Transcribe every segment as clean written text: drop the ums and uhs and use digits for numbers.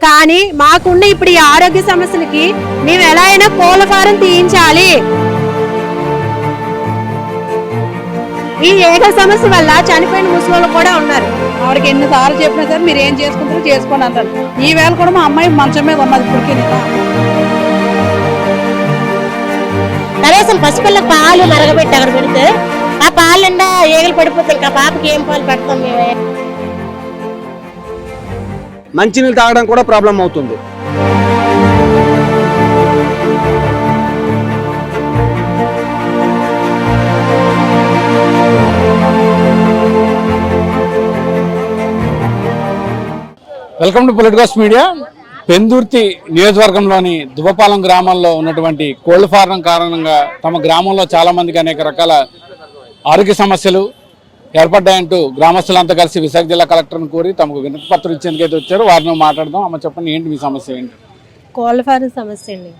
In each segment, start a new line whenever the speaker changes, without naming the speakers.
కానీ మాకున్న ఇప్పుడు ఈ ఆరోగ్య సమస్యలకి మేము ఎలా అయినా కోళ్ల ఫారం తీయించాలి. ఈ ఏక సమస్య వల్ల చనిపోయిన ముసలోళ్ళు కూడా ఉన్నారు.
ఆవిడకి ఎన్నిసార్లు చెప్పినా సరే మీరు ఏం చేసుకుంటారో చేసుకోండి అంటారు. ఈ వేళ కూడా మా అమ్మాయి మంచం మీద ఉన్నది ఇప్పటికీ.
కనీసం పసిపిల్లకి పాలు మరగబెట్టి అక్కడ పెడితే ఆ పాలు నిండా ఏగలు పడిపోతాయి. ఆ పాపకి ఏం పాలు పెడతాం మేమే.
మంచినీళ్ళు తాగడం కూడా ప్రాబ్లం అవుతుంది.
Welcome to politicals media. Pendurthi నియోజకవర్గంలోని దువ్వపాలెం గ్రామంలో ఉన్నటువంటి కోళ్ల ఫారం కారణంగా తమ గ్రామంలో చాలా మందికి అనేక రకాల ఆరోగ్య సమస్యలు ఏర్పడ్డాయంటూ గ్రామస్తులంతా కలిసి విశాఖ జిల్లా కలెక్టర్ని కోరి తమకు వినతి పత్రం ఇచ్చేందుకైతే వచ్చారు. వారిని మాట్లాడదాం. అమ్మ చెప్పండి, ఏంటి మీ సమస్య ఏంటి?
కోళ్ల ఫారం సమస్య అండి.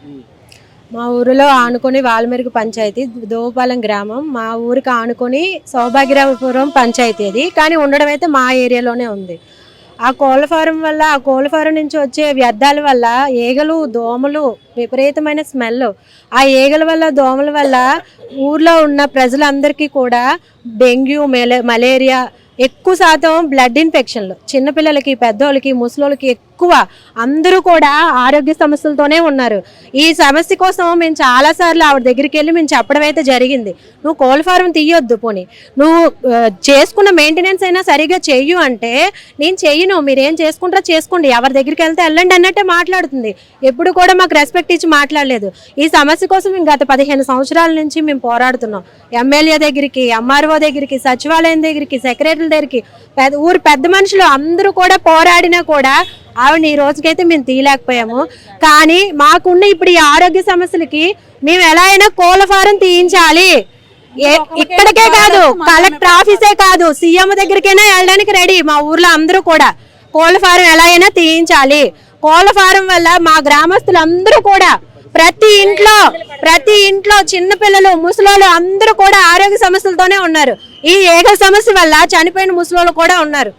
మా ఊరిలో ఆనుకొని వాల్మెరుగు పంచాయతీ దువ్వపాలెం గ్రామం. మా ఊరికి ఆనుకొని సౌభాగ్యపురం పంచాయతీ అది, కానీ ఉండడం అయితే మా ఏరియాలోనే ఉంది. ఆ కోళ్ల ఫారం వల్ల, ఆ కోళ్ల ఫారం నుంచి వచ్చే వ్యర్థాల వల్ల ఈగలు, దోమలు, విపరీతమైన స్మెల్. ఆ ఈగల వల్ల, దోమల వల్ల ఊర్లో ఉన్న ప్రజలందరికీ కూడా డెంగ్యూ, మలేరియా, ఎక్కువ శాతం బ్లడ్ ఇన్ఫెక్షన్లు, చిన్నపిల్లలకి, పెద్దోళ్ళకి, ముసలోళ్ళకి ఎక్కువ అందరూ కూడా ఆరోగ్య సమస్యలతోనే ఉన్నారు. ఈ సమస్య కోసం మేము చాలాసార్లు ఆవిడ దగ్గరికి వెళ్ళి మేము చెప్పడం అయితే జరిగింది. నువ్వు కోళ్ల ఫారం తీయొద్దు, పోనీ నువ్వు చేసుకున్న మెయింటెనెన్స్ అయినా సరిగా చెయ్యు అంటే, నేను చెయ్యను, మీరేం చేసుకుంటారో చేసుకోండి, ఎవరి దగ్గరికి వెళ్తే వెళ్ళండి అన్నట్టే మాట్లాడుతుంది. ఎప్పుడు కూడా మాకు రెస్పెక్ట్ ఇచ్చి మాట్లాడలేదు. ఈ సమస్య కోసం మేము గత 15 సంవత్సరాల నుంచి మేము పోరాడుతున్నాం. ఎమ్మెల్యే దగ్గరికి, ఎంఆర్ఓ దగ్గరికి, సచివాలయం దగ్గరికి, సెక్రటరీల దగ్గరికి, ఊరు పెద్ద మనుషులు అందరూ కూడా పోరాడినా కూడా ఆవిడ ఈ రోజుకైతే మేము తీయలేకపోయాము. కానీ మాకున్న ఇప్పుడు ఈ ఆరోగ్య సమస్యలకి మేము ఎలా అయినా కోళ్ల ఫారం తీయించాలి. ఇక్కడికే కాదు, కలెక్టర్ ఆఫీసే కాదు, సీఎం దగ్గరికైనా వెళ్ళడానికి రెడీ. మా ఊర్లో అందరూ కూడా కోళ్ల ఫారం ఎలా అయినా తీయించాలి. కోళ్ల ఫారం వల్ల మా గ్రామస్తులందరూ కూడా ప్రతి ఇంట్లో చిన్నపిల్లలు, ముసలోళ్ళు అందరూ కూడా ఆరోగ్య సమస్యలతోనే ఉన్నారు. ఈ ఏక సమస్య వల్ల చనిపోయిన ముసలోళ్ళు కూడా ఉన్నారు.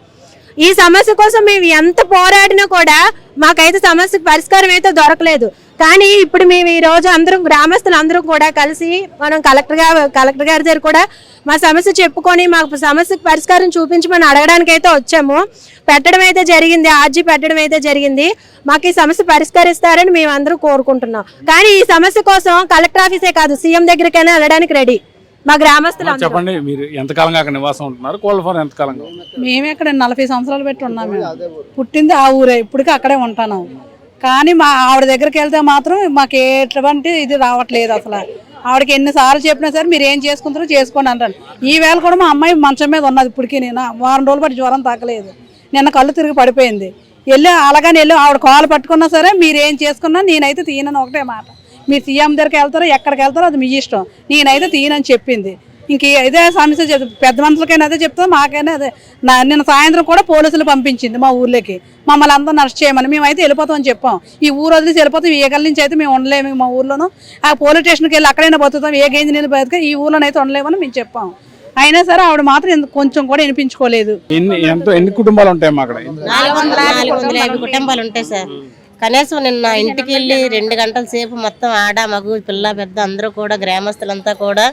ఈ సమస్య కోసం మేము ఎంత పోరాడినా కూడా మాకైతే సమస్యకు పరిష్కారం అయితే దొరకలేదు. కానీ ఇప్పుడు మేము ఈ రోజు అందరం గ్రామస్తులు అందరూ కూడా కలిసి మనం కలెక్టర్ గారి దగ్గర కూడా మా సమస్య చెప్పుకొని మాకు సమస్యకు పరిష్కారం చూపించమని అడగడానికి అయితే వచ్చాము. పెట్టడం అయితే జరిగింది, ఆర్జీ పెట్టడం అయితే జరిగింది. మాకు ఈ సమస్య పరిష్కరిస్తారని మేము అందరూ కోరుకుంటున్నాం. కానీ ఈ సమస్య కోసం కలెక్టర్ ఆఫీసే కాదు, సీఎం దగ్గరికైనా వెళ్ళడానికి రెడీ మా గ్రామస్తులు.
చెప్పండి, మీరు ఎంతకాలంగా అక్కడ నివాసం ఉంటున్నారు? కోళ్ల ఫారం ఎంతకాలంగా?
మేము ఇక్కడ 40 సంవత్సరాలు పెట్టి ఉన్నాం. మేము పుట్టింది ఆ ఊరే, ఇప్పటికీ అక్కడే ఉంటాను. కానీ మా ఆవిడ దగ్గరికి వెళ్తే మాత్రం మాకు ఎటువంటి ఇది రావట్లేదు. అసలు ఆవిడకి ఎన్నిసార్లు చెప్పినా సరే మీరు ఏం చేసుకుంటారో చేసుకోండి అంటారు. ఈ వేళ కూడా మా అమ్మాయి మంచం మీద ఉన్నది ఇప్పటికీ. నేను వారం రోజులు బట్టి జ్వరం తగ్గలేదు. నిన్న కళ్ళు తిరిగి పడిపోయింది. అలాగని ఆవిడ కాలు పట్టుకున్నా సరే మీరు ఏం చేసుకున్నా నేనైతే తీయనని ఒకటే మాట. మీరు సీఎం దగ్గరికి వెళ్తారో ఎక్కడికి వెళ్తారో అది మీ ఇష్టం, నేనైతే తీయనని చెప్పింది. ఇంక ఇదే సమస్య చెప్తుంది. పెద్ద మనుషులకైనా అదే చెప్తాం, మాకైనా అదే. నిన్న సాయంత్రం కూడా పోలీసులు పంపించింది మా ఊర్లోకి, మమ్మల్ని అందరూ అరెస్ట్ చేయమని. మేమైతే వెళ్ళిపోతామని చెప్పాం. ఈ ఊరు వదిలేసి వెళ్ళిపోతాం, ఏగల నుంచి అయితే మేము ఉండలేము. మా ఊర్లోనూ ఆ పోలీస్ స్టేషన్కి వెళ్ళి అక్కడైనా బతుకుతాం, ఏ గేంజి నీళ్ళు బతుక ఈ ఊర్లోనైతే ఉండలేమని మేము చెప్పాం. అయినా సరే ఆవిడ మాత్రం కొంచెం కూడా వినిపించుకోలేదు.
ఎన్ని కుటుంబాలు ఉంటాయి అక్కడ?
450 కుటుంబాలు ఉంటాయి సార్. కనీసం నిన్న ఇంటికి వెళ్ళి 2 గంటల సేపు మొత్తం ఆడ, మగు, పిల్ల, పెద్ద అందరూ కూడా గ్రామస్తులంతా కూడా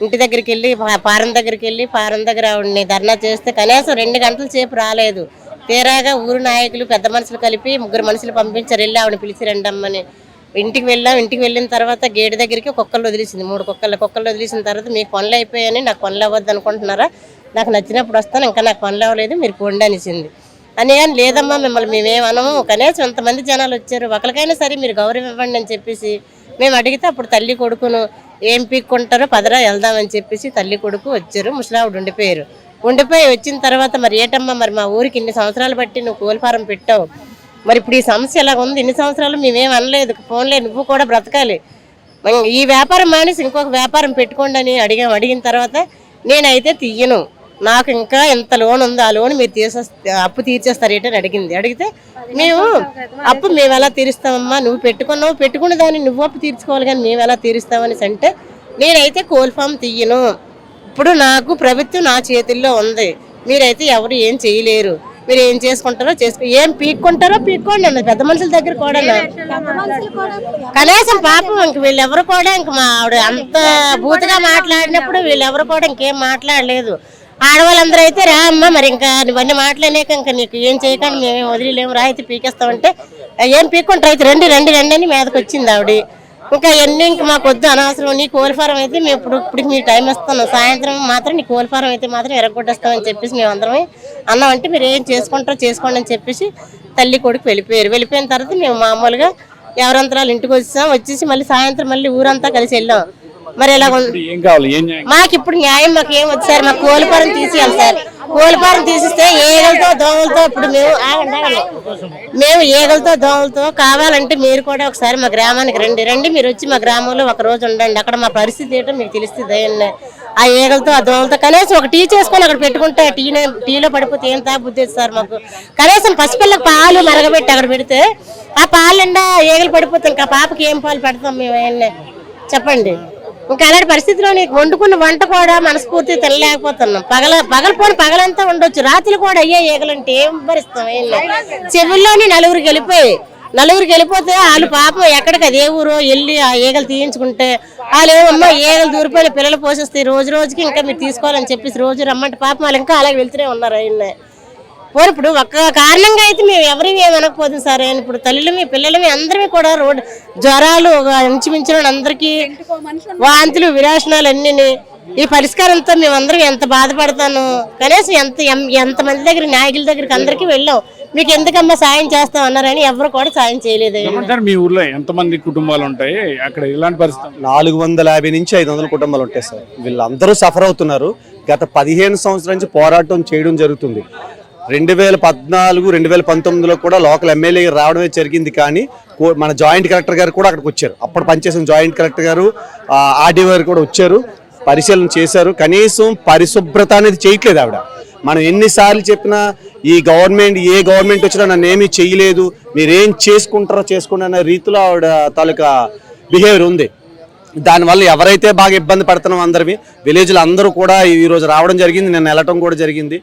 ఇంటి దగ్గరికి వెళ్ళి పారం దగ్గర ఆవిడని ధర్నా చేస్తే కనీసం 2 గంటల సేపు రాలేదు. తీరాగా ఊరు నాయకులు, పెద్ద మనుషులు కలిపి 3 మనుషులు పంపించారు, వెళ్ళి ఆవిడని పిలిచి రండమ్మని. ఇంటికి వెళ్ళిన తర్వాత గేటు దగ్గరికి కుక్కలు వదిలేసింది. 3 కుక్కలు వదిలేసిన తర్వాత మీకు పనులు అయిపోయాయని, నాకు పనులు అవ్వద్దు అనుకుంటున్నారా, నాకు నచ్చినప్పుడు వస్తాను, ఇంకా నాకు పనులు అవ్వలేదు, మీరు పోండి అనేసింది. అని కానీ లేదమ్మా మిమ్మల్ని మేమేమనము, కనీసం ఎంతమంది జనాలు వచ్చారు, ఒకరికైనా సరే మీరు గౌరవం ఇవ్వండి అని చెప్పేసి మేము అడిగితే అప్పుడు తల్లి కొడుకును ఏం పీక్కుంటారో పదరా వెళ్దామని చెప్పేసి తల్లి కొడుకు వచ్చారు. ముసలావిడ ఉండిపోయి వచ్చిన తర్వాత మరి ఏటమ్మా, మరి మా ఊరికి ఇన్ని సంవత్సరాలు బట్టి నువ్వు కోళ్ల ఫారం పెట్టావు, మరి ఇప్పుడు ఈ సమస్య ఎలాగ ఉంది, ఇన్ని సంవత్సరాలు మేమేం అనలేదు, ఫోన్లే నువ్వు కూడా బ్రతకాలి, ఈ వ్యాపారం మానేసి ఇంకొక వ్యాపారం పెట్టుకోండి అని అడిగిన తర్వాత నేనైతే తీయను, నాకు ఇంకా ఎంత లోన్ ఉందో ఆ లోన్ మీరు అప్పు తీర్చేస్తారు ఏంటని అడిగితే మేము అప్పు మేము ఎలా తీరుస్తామమ్మా, నువ్వు పెట్టుకున్న దాన్ని నువ్వు అప్పు తీర్చుకోవాలి కానీ మేము ఎలా తీరుస్తామని అంటే నేనైతే కోళ్ల ఫామ్ తీయను, ఇప్పుడు నాకు ప్రభుత్వం నా చేతుల్లో ఉంది, మీరైతే ఎవరు ఏం చేయలేరు, మీరు ఏం చేసుకుంటారో ఏం పీక్కుంటారో పీక్కోండి అన్నది పెద్ద మనుషుల దగ్గర కూడా. కనీసం పాపం ఇంక వీళ్ళెవరు కూడా ఇంక మా ఆవిడ అంత బూతుగా మాట్లాడినప్పుడు వీళ్ళెవరు కూడా ఇంకేం మాట్లాడలేదు. ఆడవాళ్ళందరూ అయితే రా అమ్మ మరి ఇంకా నువ్వన్నీ మాట్లాడినాక ఇంకా నీకు ఏం చేయకుండా మేమేం వదిలేము రా అయితే పీకేస్తామంటే ఏం పీక్కుంటారు అయితే రండి రండి రండి అని మీదకి వచ్చింది ఆవిడ. ఇంకా ఎన్ని ఇంక మాకు వద్దు అనవసరం, నీ కోళ్ళ ఫారం అయితే మేము ఇప్పటికి మీ టైం ఇస్తాను, సాయంత్రం మాత్రం నీ కోళ్ళ ఫారం అయితే మాత్రం ఎరగొట్టేస్తామని చెప్పేసి మేము అందరం అన్నామంటే మీరు ఏం చేసుకుంటారో చేసుకోండి అని చెప్పేసి తల్లి కొడుకు వెళ్ళిపోయారు. వెళ్ళిపోయిన తర్వాత మేము మామూలుగా ఎవరంతరాలు ఇంటికి వచ్చేసి మళ్ళీ సాయంత్రం మళ్ళీ ఊరంతా కలిసి వెళ్ళాం. మరి ఎలా
ఏం కావాలి?
మాకు ఇప్పుడు న్యాయం మాకు ఏం వచ్చారు, మాకు కోళ్ళపారం తీసేయాలి సార్. కోళ్ళపారం తీసిస్తే ఈగలతో దోమలతో ఇప్పుడు మేము ఈగలతో దోమలతో కావాలంటే మీరు కూడా ఒకసారి మా గ్రామానికి రండి మీరు వచ్చి మా గ్రామంలో ఒక రోజు ఉండండి. అక్కడ మా పరిస్థితి ఏంటో మీకు తెలుస్తుంది. ఆ ఈగలతో ఆ దోమలతో కనీసం ఒక టీ చేసుకొని అక్కడ పెట్టుకుంటే టీలో పడిపోతే ఏం తాగుద్ది సార్ మాకు. కనీసం పసిపిల్లకి పాలు మరగబెట్టి అక్కడ పెడితే ఆ పాలు నిండా ఈగలు పడిపోతే ఇంకా పాపకి ఏం పాలు పెడతాం మేము చెప్పండి. ఇంకా అలాంటి పరిస్థితిలో నీకు వండుకున్న వంట కూడా మనస్ఫూర్తి తినలేకపోతున్నాం. పగలంతా ఉండొచ్చు, రాత్రులు కూడా అయ్యే ఈగలంటే ఏం భరిస్తాం. చెవుల్లోని నలుగురికి వెళ్ళిపోతే వాళ్ళు పాపం ఎక్కడికి అదే ఊరో వెళ్ళి ఆ ఈగలు తీయించుకుంటే వాళ్ళు ఏమమ్మా ఈగలు దూరిపోయిన పిల్లలు పోషిస్తాయి రోజుకి ఇంకా మీరు తీసుకోవాలని చెప్పేసి రోజు రమ్మంటే పాపం వాళ్ళు ఇంకా అలాగే వెళ్తూనే ఉన్నారు. ఇప్పుడు ఒక్క కారణంగా అయితే మేము ఎవరి ఏమనకపోతుంది సార్. ఇప్పుడు తల్లులమి పిల్లలమి అందరినీ కూడా జ్వరాలు ఇంచుమించిన అందరికీ వాంతులు విరేచనాలు అన్నీ ఈ పరిష్కారంతో మేమందరం ఎంత బాధపడతాను. కనీసం ఎంతమంది దగ్గర నాయకుల దగ్గరికి అందరికీ వెళ్ళాం, మీకు ఎందుకమ్మా సాయం చేస్తాం అన్నారని ఎవరు కూడా సాయం చేయలేదు.
మీ ఊర్లో ఎంతమంది కుటుంబాలు ఉంటాయి? అక్కడ ఇలాంటి పరిస్థితి
450 నుంచి 500 కుటుంబాలు ఉంటాయి సార్. వీళ్ళందరూ సఫర్ అవుతున్నారు. గత 15 సంవత్సరాల నుంచి పోరాటం చేయడం జరుగుతుంది. 2014, 2019లో కూడా లోకల్ ఎమ్మెల్యే రావడమే జరిగింది. కానీ మన జాయింట్ కలెక్టర్ గారు కూడా అక్కడికి వచ్చారు. అప్పుడు పనిచేసిన జాయింట్ కలెక్టర్ గారు, ఆర్డీ గారు కూడా వచ్చారు, పరిశీలన చేశారు. కనీసం పరిశుభ్రత అనేది చేయట్లేదు ఆవిడ. మనం ఎన్నిసార్లు చెప్పినా ఈ గవర్నమెంట్ ఏ గవర్నమెంట్ వచ్చినా నన్ను ఏమీ చేయలేదు, మీరేం చేసుకుంటారో చేసుకోండి అనే రీతిలో ఆవిడ తాలూకా బిహేవియర్ ఉంది. దానివల్ల ఎవరైతే బాగా ఇబ్బంది పడుతున్నాం అందరివి విలేజ్లో అందరూ కూడా ఈరోజు రావడం జరిగింది, నేను వెళ్ళటం కూడా జరిగింది.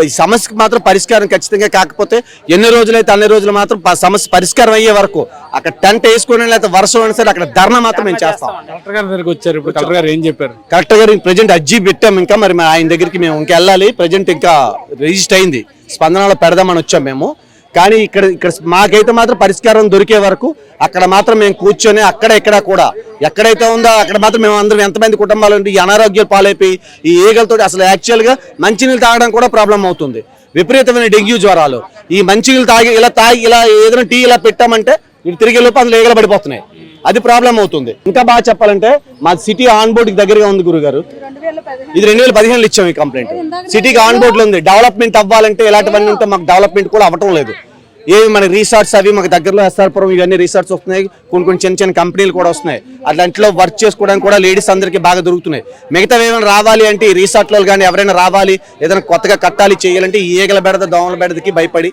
ఈ సమస్యకు మాత్రం పరిష్కారం ఖచ్చితంగా కాకపోతే ఎన్ని రోజులైతే అన్ని రోజులు మాత్రం సమస్య పరిష్కారం అయ్యే వరకు అక్కడ టెంట్ వేసుకుని లేకపోతే వర్షం అయినా సరే అక్కడ ధర్నా మాత్రం మేము చేస్తాం.
కలెక్టర్ గారి దగ్గరికి వచ్చారు. ఇప్పుడు కలెక్టర్ గారు ఏం చెప్పారు?
కలెక్టర్ గారు ప్రజెంట్ అర్జీ పెట్టాం. ఇంకా మరి ఆయన దగ్గరికి మేము ఇంకా వెళ్ళాలి. ప్రజెంట్ ఇంకా రిజిస్టర్ అయింది, స్పందనలో పెడదామని వచ్చాం మేము. కానీ ఇక్కడ మాకైతే మాత్రం పరిష్కారం దొరికే వరకు అక్కడ మాత్రం మేము కూర్చొని ఎక్కడైతే ఉందో అక్కడ మాత్రం మేము అందరం ఎంతమంది కుటుంబాలు ఉంటే ఈ అనారోగ్యాలు పాలైపోయి ఈ ఈగలతో అసలు యాక్చువల్గా మంచినీళ్ళు తాగడం కూడా ప్రాబ్లం అవుతుంది. విపరీతమైన డెంగ్యూ జ్వరాలు. ఈ మంచినీళ్ళు తాగి ఇలా ఏదైనా టీ ఇలా పెట్టామంటే ఇటు తిరిగి వెళ్ళి అందులో ఈగలు పడిపోతున్నాయి. అది ప్రాబ్లం అవుతుంది. ఇంకా బాగా చెప్పాలంటే మా సిటీ ఆన్ బోర్డుకి దగ్గరగా ఉంది గురుగారు. ఇది 2015లో ఇచ్చాం ఈ కంప్లైంట్. సిటీకి ఆన్ బోర్డులో ఉంది. డెవలప్మెంట్ అవ్వాలంటే ఇలాంటివన్నీ ఉంటే మాకు డెవలప్మెంట్ కూడా అవ్వటం లేదు. ఏవి మన రిసార్ట్స్ అవి మాకు దగ్గరలో ఎస్ఆర్పురం ఇవన్నీ రిసార్ట్స్ వస్తున్నాయి. కొన్ని చిన్న కంపెనీలు కూడా వస్తున్నాయి. అట్లాంటిలో వర్క్ చేసుకోవడానికి కూడా లేడీస్ అందరికీ బాగా దొరుకుతున్నాయి. మిగతా ఏమైనా రావాలి అంటే ఈ రిసార్ట్లో కానీ ఎవరైనా రావాలి, ఏదైనా కొత్తగా కట్టాలి చేయాలంటే ఈ ఈగల బెడద దోమల బెడదకి భయపడి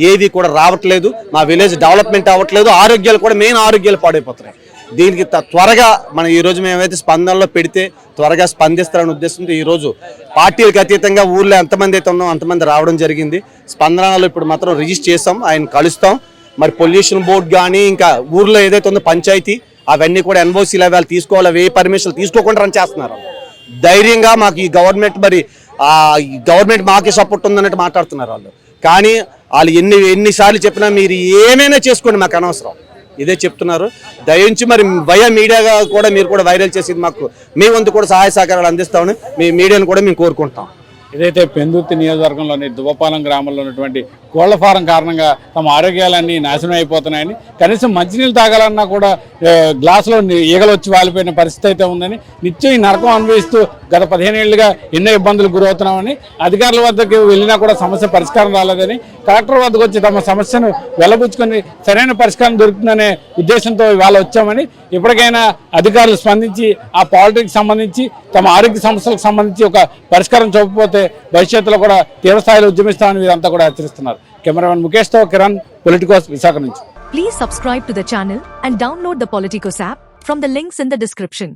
ఏవి కూడా రావట్లేదు. మా విలేజ్ డెవలప్మెంట్ అవ్వట్లేదు. ఆరోగ్యాలు కూడా మెయిన్ ఆరోగ్యాలు పాడైపోతున్నాయి. దీనికి త్వరగా మనం ఈరోజు మేమైతే స్పందనలో పెడితే త్వరగా స్పందిస్తారనే ఉద్దేశంతో ఈరోజు పార్టీలకు అతీతంగా ఊర్లో ఎంతమంది అయితే ఉన్నామో అంతమంది రావడం జరిగింది. స్పందనలో ఇప్పుడు మాత్రం రిజిస్టర్ చేస్తాం, ఆయన కలుస్తాం. మరి పొల్యూషన్ బోర్డు కానీ ఇంకా ఊర్లో ఏదైతే ఉందో పంచాయతీ అవన్నీ కూడా ఎన్ఓసీ లెవెల్ తీసుకోవాలి. అవి ఏ పర్మిషన్ తీసుకోకుండా రన్ చేస్తున్నారు. ధైర్యంగా మాకు ఈ గవర్నమెంట్ గవర్నమెంట్ మాకే సపోర్ట్ ఉందన్నట్టు మాట్లాడుతున్నారు వాళ్ళు. కానీ వాళ్ళు ఎన్నిసార్లు చెప్పినా మీరు ఏమైనా చేసుకోండి మాకు అనవసరం ఇదే చెప్తున్నారు. దయించి మరి వయా మీడియాగా కూడా మీరు కూడా వైరల్ చేసి మాకు మీ వంతు కూడా సహాయ సహకారాలు అందిస్తామని మీ మీడియాను కూడా మేము కోరుకుంటాం.
ఏదైతే పెందుర్తి నియోజకవర్గంలోని దువ్వపాలెం గ్రామంలో ఉన్నటువంటి కోళ్ల ఫారం కారణంగా తమ ఆరోగ్యాలన్నీ నాశనం అయిపోతున్నాయని, కనీసం మంచినీళ్ళు తాగాలన్నా కూడా గ్లాసులో ఈగలు వచ్చి వాలిపోయిన పరిస్థితి అయితే ఉందని, నిత్యం ఈ నరకం అనుభవిస్తూ గత 15 ఏళ్లుగా ఎన్నో ఇబ్బందులు గురవుతున్నామని, అధికారుల వద్దకు వెళ్ళినా కూడా సమస్య పరిష్కారం రాలేదని, కలెక్టర్ వద్దకు వచ్చి తమ సమస్యను వెల్లబుచ్చుకొని సరైన పరిష్కారం దొరుకుతుందనే ఉద్దేశంతో ఇవాళ వచ్చామని, ఇప్పటికైనా అధికారులు స్పందించి ఆ పాలిటిక్స్ సంబంధించి తమ ఆరోగ్య సమస్యలకు సంబంధించి ఒక పరిష్కారం చూపకపోతే భవిష్యత్తులో కూడా తీవ్రస్థాయిలో ఉద్యమిస్తామని వీరంతా కూడా హెచ్చరిస్తున్నారు. కెమెరామెన్ ముఖేష్ తో కిరణ్, పొలిటికోస్, విశాఖ నుంచి.
Please subscribe to the channel and download the Politicos app from the links in the description.